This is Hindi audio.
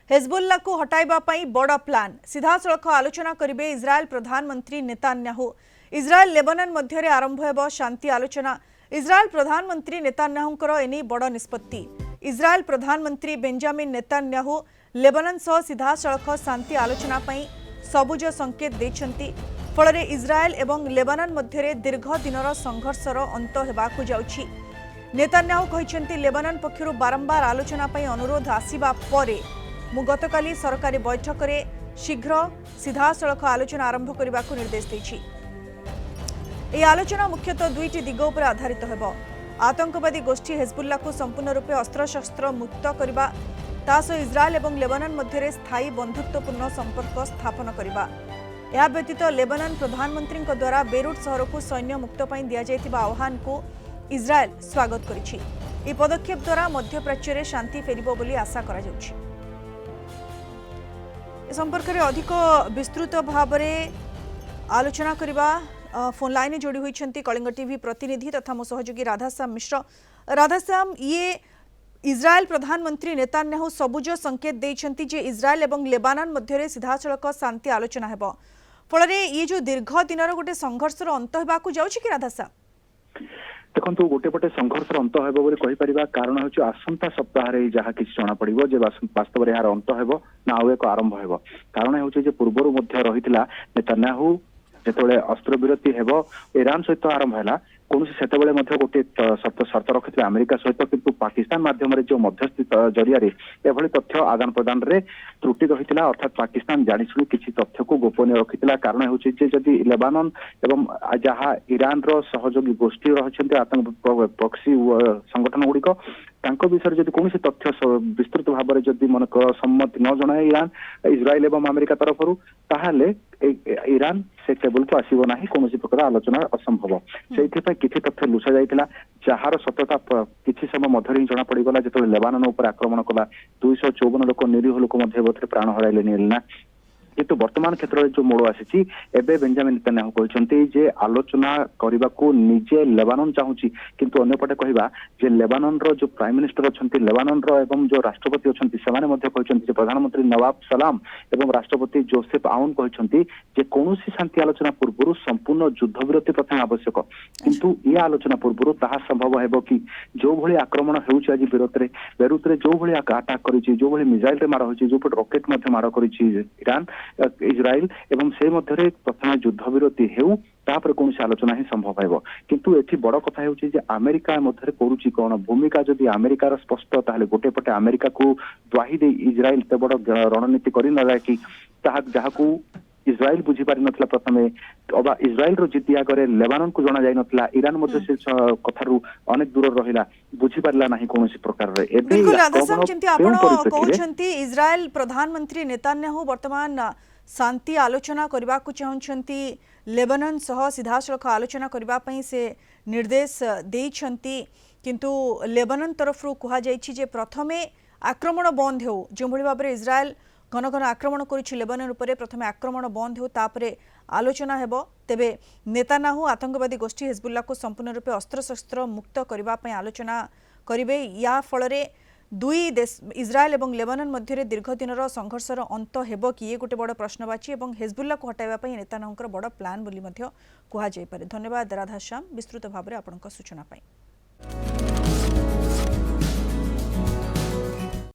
हेजबुल्ला को हटाइबा पई बड़ प्लान सीधा सड़क आलोचना करिवे इजराइल प्रधानमंत्री नेतान्याहू। इजराइल लेबनान मध्य आरंभ हेब शांति आलोचना। इजराइल प्रधानमंत्री नेतान्याहूंकर एने बड़ निष्पत्ति। इजराइल प्रधानमंत्री बेंजामिन नेतान्याहू लेबनान सह सीधा सड़क शांति आलोचना पई सबुज संकेत देछंती। फल इजराइल एवं लेबनान मध्य दीर्घ दिनर संघर्षर अंत हेबाकु जाउछि। नेतान्याहू कहिसेंती लेबनान पक्षरु बारंबार आलोचना पई अनुरोध आसिबा परे मु गतकाली सरकारी बैठक में शीघ्र सीधा सड़क आलोचना आरंभ करने को निर्देश देछि। यह आलोचना मुख्यतः दुईटी दिग उपर आधारित हेब। आतंकवादी गोष्ठी हेजबुल्ला को संपूर्ण रूपे अस्त्रशस्त्र मुक्त करबा, तासो इजराइल एवं लेबनान मध्य स्थायी बंधुत्वपूर्ण संपर्क स्थापन करबा। यह व्यतीत लेबनान प्रधानमंत्री द्वारा बेरुट सहर को सैन्य मुक्त पई दिया जायतिबा आह्वान को इजराइल स्वागत करिछि। यह पदक्षेप द्वारा मध्य प्राच्य में शांति फेरिबो बोली आशा करा जाउछि। संपर्क में अधिक विस्तृत भाव में आलोचना करबा फोन लाइन जोड़ी होती कलिंग टीवी प्रतिनिधि तथा मो सहयोगी राधाश्याम मिश्र। राधाश्याम, ये इजराइल प्रधानमंत्री नेतान्याहू सबुज संकेत देइछंती जे इजराइल एवं लेबानन मध्य सीधा सड़क शांति आलोचना हेब। फल ये जो दीर्घ दिनर गोटे संघर्षर अंत होबाकू जाउछि कि राधाश्याम? देखो गोटे पटे संघर्षर अंत हेब बोली कहिपारिबा। कारण होछि आसंता सप्ताह रे जहा किछि जणा पड़िबो जे वास्तव रे यार अंत हेब ना आउ एक आरंभ हेब। कारण होछि जे पूर्वरु मध्य रहितला नेतान्याहू जेतबेले अस्त्र विरति हेब ईरान सहित आरंभ हैला कौन से गोटे शर्त रखिथे अमेरिका सहित, किंतु पाकिस्तान माध्यम जो मध्यस्थी जरिया एभली तथ्य आदान प्रदान रे त्रुटि रही। अर्थात पाकिस्तान जाशुणी किसी तथ्य को गोपनीय रखिता। कारण होछि जे जदि लेबानन एवं जहाँ ईरान रो सहयोगी गोष्ठी रही आतंक प्रॉक्सी संगठन गुड़िक विषय जब कौन तथ्य विस्तृत भाव में जदि मन सम्मति न जनाए ईरान इजराइल एवं अमेरिका तरफ ताहले ईरान से टेबल को आसब ना कौन प्रकार आलोचना असंभव। से किसी तथ्य लुचा जाइला जार सत्यता किसी समय मध्य ही जना पड़गला जो लेबानन उपर आक्रमण कला 254 लोक निरीह लोक प्राण हराइले। किंतु वर्तमान क्षेत्र में जो मोड़ आसी एबे बेंजामिन नेतान्याहू कहते जे आलोचना करने को निजे लेबानन चाहूँगी, किंतु अन्यपटे कहवा जे लेबानन रो जो प्राइम मिनिस्टर अच्छा लेबानन रो एवं जो राष्ट्रपति अच्छा से प्रधानमंत्री नवाब सलाम एवं राष्ट्रपति जोसेफ आउन कहते जे कौन शांति आलोचना पूर्व संपूर्ण युद्ध विरति प्रथम आवश्यक, किंतु ये आलोचना पूर्व ताहा संभव है कि जो भली आक्रमण होउछि आज बेरुत रे जो भली अटैक करिछि, जो भली मिसाइल रे मार होइछि, जो रॉकेट मध्य मार करिछि ईरान इजराइल एवं से मध्य प्रथम युद्ध विरति हेउ तापर कौन आलोचना ही संभव है। किंतु एठी बड़ कथा होछि जे अमेरिका मध्य करूछि कौन भूमिका जदि अमेरिकार स्पष्ट ताहले गोटे पटे अमेरिका को द्वाही दे इजराइल ते बड़ रणनीति करि न जाय कि ताहा जहाकू इजराइल बुझी पारि नथला प्रथमे अबा इजराइल रो जिति आगरे लेबानन को जणा जाय नथला ईरान मध्य से कथारु अनेक दूर रहिला बुझी पारला नाही कोनोसी प्रकार रे। एबे कहउछंती इजराइल प्रधानमंत्री नेतान्याहू वर्तमान शांति आलोचना करबा को चाहउछंती, लेबानन सह सीधा सड़क आलोचना करबा पई से निर्देश देइछंती, किंतु लेबानन तरफ कहा जायछि जे प्रथमे आक्रमण बंद हो जो भली भाबरे इजराइल घन घन आक्रमण करिछि लेबानन उपरे प्रथमे आक्रमण बंद हो तापरे आलोचना हेबो। तेबे नेतान्याहू आतंकवादी गोष्ठी हेजबुल्ला को संपूर्ण रूपे अस्त्रशस्त्र मुक्त करबा पई आलोचना करिवे। या फलरे दुई देश इजराइल एवं लेबानन मध्य दीर्घ दिनर संघर्षर अंत हेबो कि ये गोटे बड़ प्रश्नवाची एवं हेजबुल्ला को हटाइबा पई नेतान्याहूंकर बड़ प्लान बोली मध्य कुहा जाय पारे। धन्यवाद राधाश्याम विस्तृत भाव में आपनका सूचना पाई।